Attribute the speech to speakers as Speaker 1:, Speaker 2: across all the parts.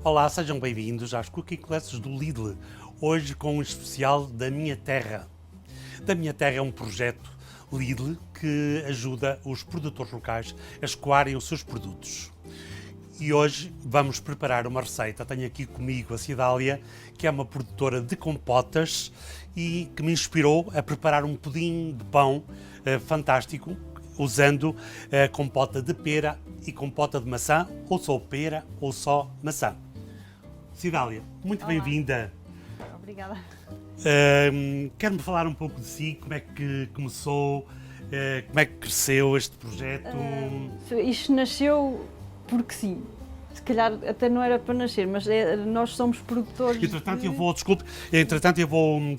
Speaker 1: Olá, sejam bem-vindos às Cooking Classes do Lidl, hoje com um especial da Minha Terra. Da Minha Terra é um projeto Lidl que ajuda os produtores locais a escoarem os seus produtos. E hoje vamos preparar uma receita. Tenho aqui comigo a Cidália, que é uma produtora de compotas e que me inspirou a preparar um pudim de pão fantástico, usando a compota de pera e compota de maçã, ou só pera ou só maçã. Cidália, muito bem-vinda.
Speaker 2: Obrigada.
Speaker 1: Quer-me falar um pouco de si, como é que começou, como é que cresceu este projeto?
Speaker 2: Isto nasceu porque sim. Se calhar até não era para nascer, mas nós somos produtores.
Speaker 1: Entretanto, eu vou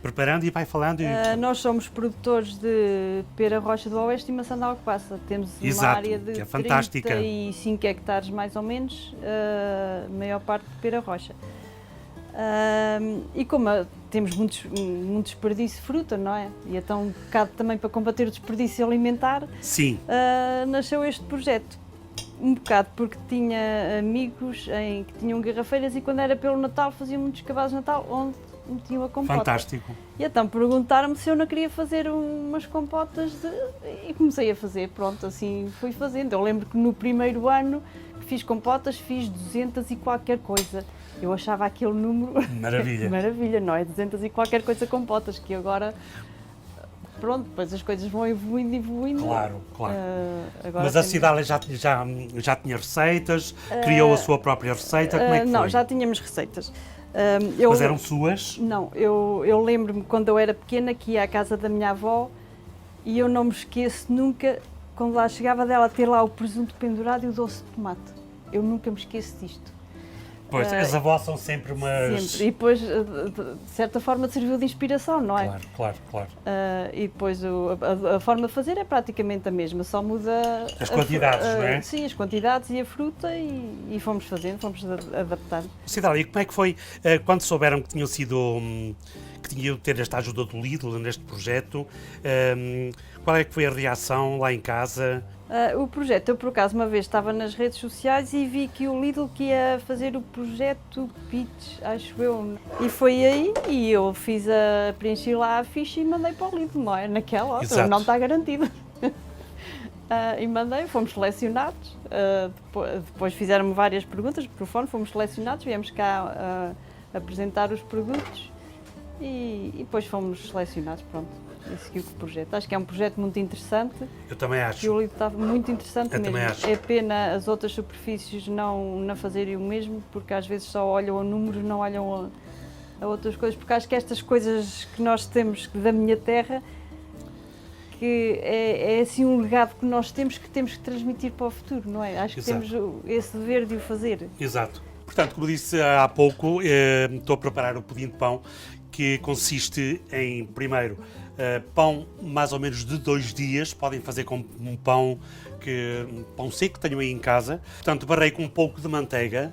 Speaker 1: preparando e vai falando.
Speaker 2: Nós somos produtores de pera rocha do Oeste e maçã da Alcobaça. Temos uma área de
Speaker 1: que é fantástica.
Speaker 2: 35 hectares mais ou menos, a maior parte de pera rocha. E como temos muito desperdício de fruta, não é? E então um bocado também para combater o desperdício alimentar,
Speaker 1: Sim.
Speaker 2: Nasceu este projeto. Um bocado porque tinha amigos que tinham garrafeiras e quando era pelo Natal faziam muitos cabazes de Natal onde metiam a compota.
Speaker 1: Fantástico.
Speaker 2: E então perguntaram-me se eu não queria fazer umas compotas e comecei a fazer, pronto, assim fui fazendo. Eu lembro que no primeiro ano que fiz compotas fiz 200 e qualquer coisa. Eu achava aquele número...
Speaker 1: Maravilha.
Speaker 2: Maravilha, não é? 200 e qualquer coisa compotas, que agora... Pronto, depois as coisas vão evoluindo.
Speaker 1: Claro.
Speaker 2: Agora
Speaker 1: Mas a Cidália já tinha receitas, criou a sua própria receita, como é que foi?
Speaker 2: Não, já tínhamos receitas.
Speaker 1: Mas eram suas?
Speaker 2: Não, eu lembro-me quando eu era pequena que ia à casa da minha avó e eu não me esqueço nunca, quando lá chegava dela, ter lá o presunto pendurado e o doce de tomate. Eu nunca me esqueço disto.
Speaker 1: Pois, as avós são sempre umas...
Speaker 2: Sempre. E depois, de certa forma, serviu de inspiração, não é?
Speaker 1: Claro.
Speaker 2: E depois a forma de fazer é praticamente a mesma, só muda...
Speaker 1: As quantidades, não é?
Speaker 2: Sim, as quantidades e a fruta e fomos fazendo, fomos adaptando.
Speaker 1: Cidália, e como é que foi quando souberam que tinham que tinham de ter esta ajuda do Lidl neste projeto? Qual é que foi a reação lá em casa?
Speaker 2: O projeto, eu por acaso uma vez estava nas redes sociais e vi que o Lidl que ia fazer o projeto Pitch, acho eu, e foi aí e eu preenchi lá a ficha e mandei para o Lidl, não é? Naquela, não está garantido. E mandei, fomos selecionados, depois fizeram-me várias perguntas por fone, fomos selecionados, viemos cá apresentar os produtos e depois fomos selecionados, pronto. E seguiu com o projeto. Acho que é um projeto muito interessante.
Speaker 1: Eu também acho.
Speaker 2: Que o Lidl está muito interessante
Speaker 1: Eu
Speaker 2: mesmo.
Speaker 1: também acho.
Speaker 2: É pena as outras superfícies não fazerem o mesmo, porque às vezes só olham a números, não olham a outras coisas, porque acho que estas coisas que nós temos da minha terra, que é assim um legado que nós temos que transmitir para o futuro, não é? Acho que temos esse dever de o fazer.
Speaker 1: Exato. Portanto, como disse há pouco, estou a preparar o pudim de pão, que consiste em, primeiro, pão mais ou menos de 2 dias, podem fazer com um pão seco que tenham aí em casa. Portanto, barrei com um pouco de manteiga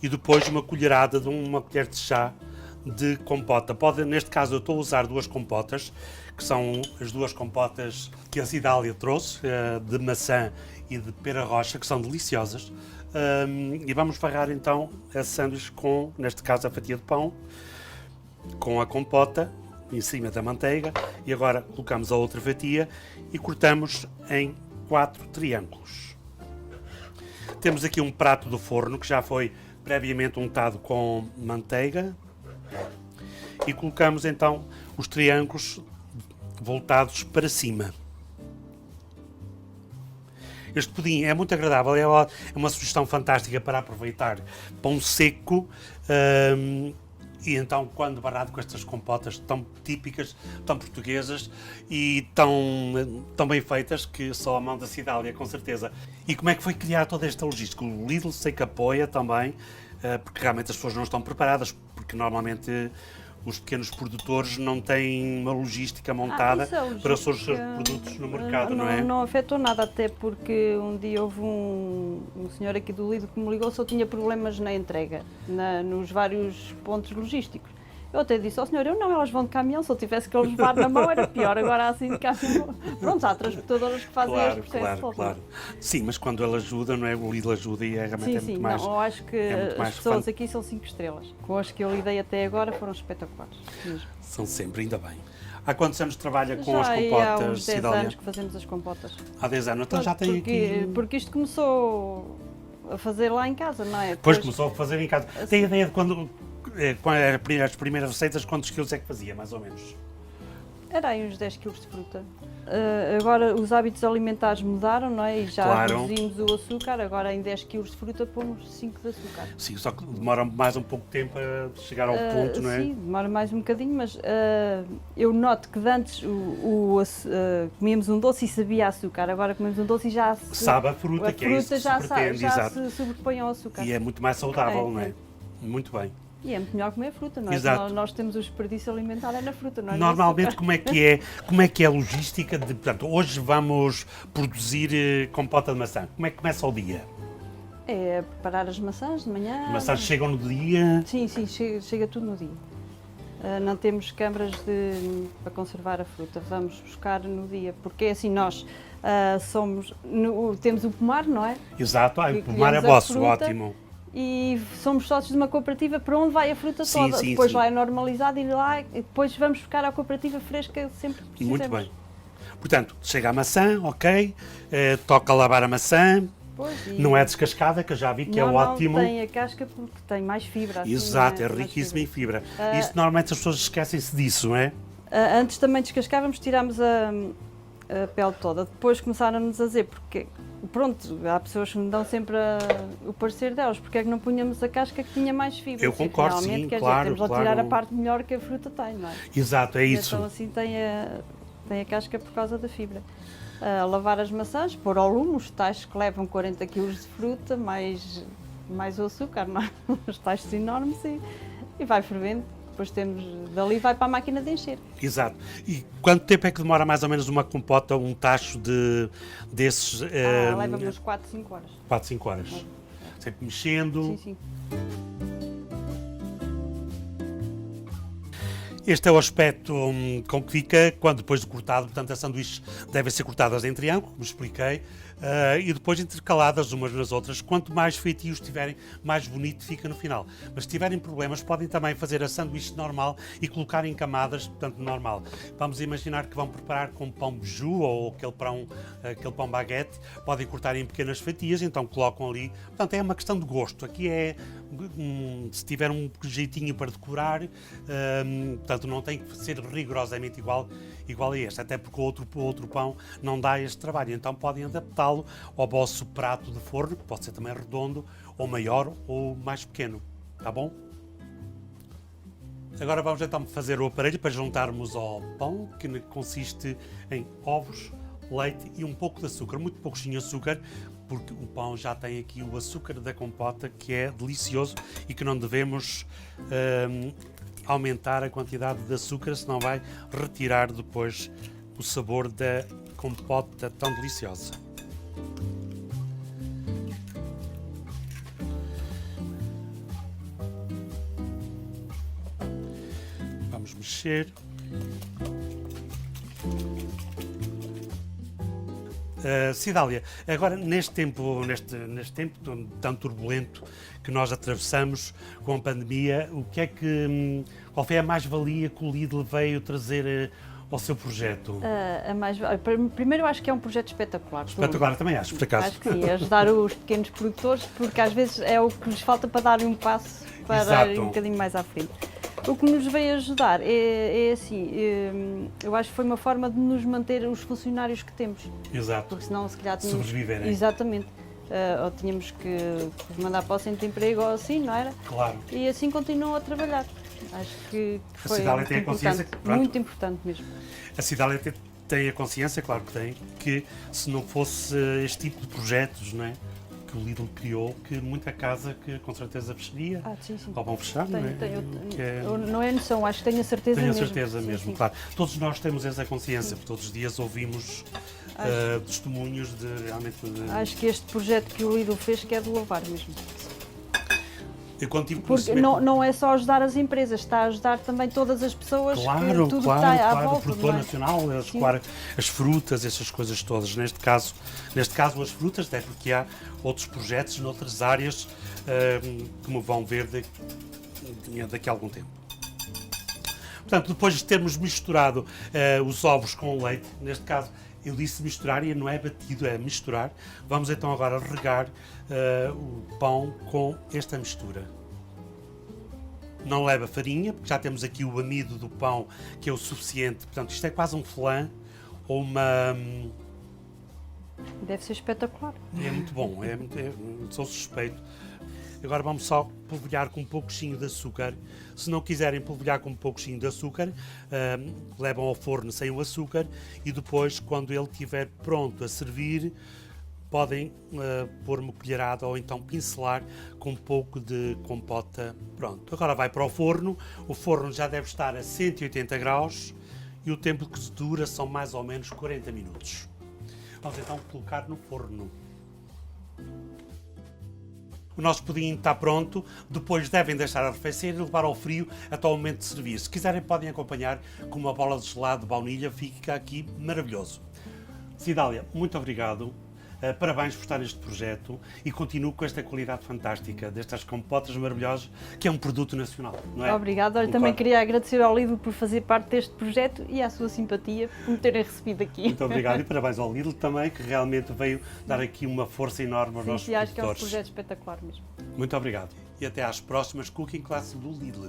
Speaker 1: e depois uma colher de chá de compota. Neste caso eu estou a usar 2 compotas, que são as 2 compotas que a Cidália trouxe, de maçã e de pera rocha, que são deliciosas. E vamos farrar então a sanduíche com, neste caso, a fatia de pão, com a compota em cima da manteiga, e agora colocamos a outra fatia e cortamos em 4 triângulos. Temos aqui um prato do forno que já foi previamente untado com manteiga e colocamos então os triângulos voltados para cima. Este pudim é muito agradável, é uma sugestão fantástica para aproveitar pão seco e então quando barrado com estas compotas tão típicas, tão portuguesas e tão bem feitas, que só a mão da Cidália, com certeza. E como é que foi criar toda esta logística? O Lidl sei que apoia também, porque realmente as pessoas não estão preparadas, porque normalmente os pequenos produtores não têm uma logística montada para os seus produtos no mercado, não é?
Speaker 2: Não afetou nada, até porque um dia houve um senhor aqui do Lidl que me ligou se eu tinha problemas na entrega, nos vários pontos logísticos. Eu até disse ao senhor, elas vão de caminhão, se eu tivesse que eles levar na mão era pior, agora assim de caminhão. Pronto, há transportadoras que fazem este processo todo.
Speaker 1: Claro. Sim, mas quando ele ajuda, não é? O Lidl ajuda e realmente é muito mais...
Speaker 2: Não, eu acho que
Speaker 1: muito
Speaker 2: as pessoas aqui são 5 estrelas. Com as que eu lidei até agora foram espetaculares. Mesmo.
Speaker 1: São sempre, ainda bem. Há quantos anos trabalha com
Speaker 2: Já
Speaker 1: as
Speaker 2: há
Speaker 1: compotas,
Speaker 2: uns 10
Speaker 1: Cidália?
Speaker 2: anos que fazemos as compotas.
Speaker 1: Há 10 anos, então já tem aqui...
Speaker 2: Porque isto começou a fazer lá em casa, não é?
Speaker 1: Depois começou a fazer em casa. Tem ideia de quando era as primeiras receitas, quantos quilos é que fazia, mais ou menos?
Speaker 2: Era aí uns 10 kg de fruta. Agora os hábitos alimentares mudaram, não é? E já reduzimos o açúcar, agora em 10 kg de fruta pomos 5 de açúcar.
Speaker 1: Sim, só que demora mais um pouco de tempo a chegar ao ponto, não é?
Speaker 2: Sim, demora mais um bocadinho, mas eu noto que de antes comíamos um doce e sabia açúcar, agora comemos um doce e já
Speaker 1: sabe a fruta, que é isso que se pretende,
Speaker 2: já se sobrepõe ao açúcar.
Speaker 1: E é muito mais saudável, não é? Muito bem.
Speaker 2: E é muito melhor comer fruta, não é?
Speaker 1: Exato.
Speaker 2: Nós temos o desperdício alimentar é na fruta, não é?
Speaker 1: Normalmente, como é que é a logística de... Portanto, hoje vamos produzir compota de maçã. Como é que começa o dia?
Speaker 2: É preparar as maçãs de manhã.
Speaker 1: As maçãs chegam no dia?
Speaker 2: Sim, chega tudo no dia. Não temos câmaras para conservar a fruta, vamos buscar no dia, porque assim nós temos o pomar, não é?
Speaker 1: Exato, o pomar é vosso, ótimo.
Speaker 2: E somos sócios de uma cooperativa para onde vai a fruta toda. Depois lá é normalizado e lá depois vamos buscar à cooperativa fresca sempre que precisamos.
Speaker 1: Muito bem. Portanto, chega a maçã, ok, toca lavar a maçã, não é descascada, que eu já vi que é ótimo.
Speaker 2: Não, tem a casca porque tem mais fibra. Assim,
Speaker 1: exato, é riquíssima em fibra. Isto normalmente as pessoas esquecem-se disso, não é?
Speaker 2: Antes também descascávamos, tirámos a pele toda, depois começaram-nos a dizer porque... Pronto, há pessoas que me dão sempre o parecer delas, porque é que não punhamos a casca que tinha mais fibra?
Speaker 1: Eu concordo, sim, claro.
Speaker 2: Temos a tirar a parte melhor que a fruta tem, não é?
Speaker 1: Exato, é isso.
Speaker 2: Então assim tem a casca por causa da fibra. Lavar as maçãs, pôr ao lume, os tachos que levam 40 kg de fruta, mais o açúcar, não é? Os tachos enormes e vai fervendo. Depois dali vai para a máquina de encher.
Speaker 1: Exato. E quanto tempo é que demora mais ou menos uma compota, um tacho desses?
Speaker 2: Leva-me uns 4, 5 horas.
Speaker 1: 4, 5 horas. Sempre mexendo.
Speaker 2: Sim.
Speaker 1: Este é o aspecto com que fica quando depois de cortado, portanto as sanduíches devem ser cortadas em triângulo, como expliquei, e depois intercaladas umas nas outras. Quanto mais feitios tiverem, mais bonito fica no final. Mas se tiverem problemas, podem também fazer a sanduíche normal e colocar em camadas, portanto normal. Vamos imaginar que vão preparar com pão beiju ou aquele pão baguete, podem cortar em pequenas fatias, então colocam ali. Portanto é uma questão de gosto. Aqui é, se tiver um jeitinho para decorar, portanto não tem que ser rigorosamente igual a este, até porque o outro pão não dá este trabalho, então podem adaptá-lo ao vosso prato de forno, que pode ser também redondo, ou maior, ou mais pequeno, tá bom? Agora vamos então fazer o aparelho para juntarmos ao pão, que consiste em ovos, leite e um pouco de açúcar, muito pouquinho açúcar, porque o pão já tem aqui o açúcar da compota, que é delicioso e que não devemos aumentar a quantidade de açúcar, senão vai retirar depois o sabor da compota tão deliciosa. Vamos mexer. Cidália, agora neste tempo tão turbulento que nós atravessamos com a pandemia, qual foi a mais-valia que o Lidl veio trazer ao seu projeto?
Speaker 2: Primeiro, eu acho que é um projeto espetacular.
Speaker 1: Espetacular, também acho, por acaso.
Speaker 2: Acho que sim, ajudar os pequenos produtores, porque às vezes é o que lhes falta para darem um passo para ir um bocadinho mais à frente. O que nos veio ajudar é assim, eu acho que foi uma forma de nos manter os funcionários que temos.
Speaker 1: Exato.
Speaker 2: Porque senão se calhar tínhamos...
Speaker 1: Sobreviverem.
Speaker 2: Exatamente. Ou tínhamos que mandar para o centro de emprego ou assim, não era?
Speaker 1: Claro.
Speaker 2: E assim continuam a trabalhar. Acho que foi
Speaker 1: Cidália tem a consciência
Speaker 2: muito importante mesmo.
Speaker 1: A Cidália tem a consciência, claro que tem, que se não fosse este tipo de projetos, não é, que o Lidl criou, que muita casa que com certeza fecharia,
Speaker 2: sim.
Speaker 1: ou vão fechar, não é?
Speaker 2: Não é noção, acho que tenho a certeza mesmo.
Speaker 1: Tenho a certeza mesmo, sim. Claro. Todos nós temos essa consciência, porque todos os dias ouvimos testemunhos de realmente...
Speaker 2: Acho que este projeto que o Lidl fez que é de louvar mesmo.
Speaker 1: Eu quando tive
Speaker 2: Porque
Speaker 1: conhecimento...
Speaker 2: não é só ajudar as empresas, está a ajudar também todas as pessoas,
Speaker 1: Claro,
Speaker 2: que tudo
Speaker 1: claro,
Speaker 2: que está à
Speaker 1: claro, o
Speaker 2: volta.
Speaker 1: produtor
Speaker 2: não é?
Speaker 1: nacional, escoar as frutas, essas coisas todas. Neste caso as frutas, até porque há outros projetos noutras áreas, como vão ver daqui a algum tempo. Portanto, depois de termos misturado os ovos com o leite, neste caso eu disse misturar e não é batido, é misturar. Vamos então agora regar o pão com esta mistura. Não leva farinha, porque já temos aqui o amido do pão, que é o suficiente. Portanto, isto é quase um flan ou uma...
Speaker 2: Deve ser espetacular.
Speaker 1: É muito bom, sou suspeito. Agora vamos só polvilhar com um pouquinho de açúcar. Se não quiserem polvilhar com um pouquinho de açúcar, levam ao forno sem o açúcar e depois, quando ele estiver pronto a servir, podem pôr uma colherada ou então pincelar com um pouco de compota. Pronto, agora vai para o forno. O forno já deve estar a 180 graus e o tempo de cozedura são mais ou menos 40 minutos. Vamos então colocar no forno. O nosso pudim está pronto, depois devem deixar arrefecer e levar ao frio até o momento de servir. Se quiserem podem acompanhar com uma bola de gelado de baunilha, fica aqui maravilhoso. Cidália, muito obrigado. Parabéns por estar neste projeto e continuo com esta qualidade fantástica destas compotas maravilhosas, que é um produto nacional, não é?
Speaker 2: Obrigada. Olha, também queria agradecer ao Lidl por fazer parte deste projeto e à sua simpatia por me terem recebido aqui.
Speaker 1: Muito obrigado e parabéns ao Lidl também, que realmente veio dar aqui uma força enorme aos nossos
Speaker 2: acho que é um
Speaker 1: produtores.
Speaker 2: projeto espetacular mesmo.
Speaker 1: Muito obrigado e até às próximas Cooking Classes do Lidl.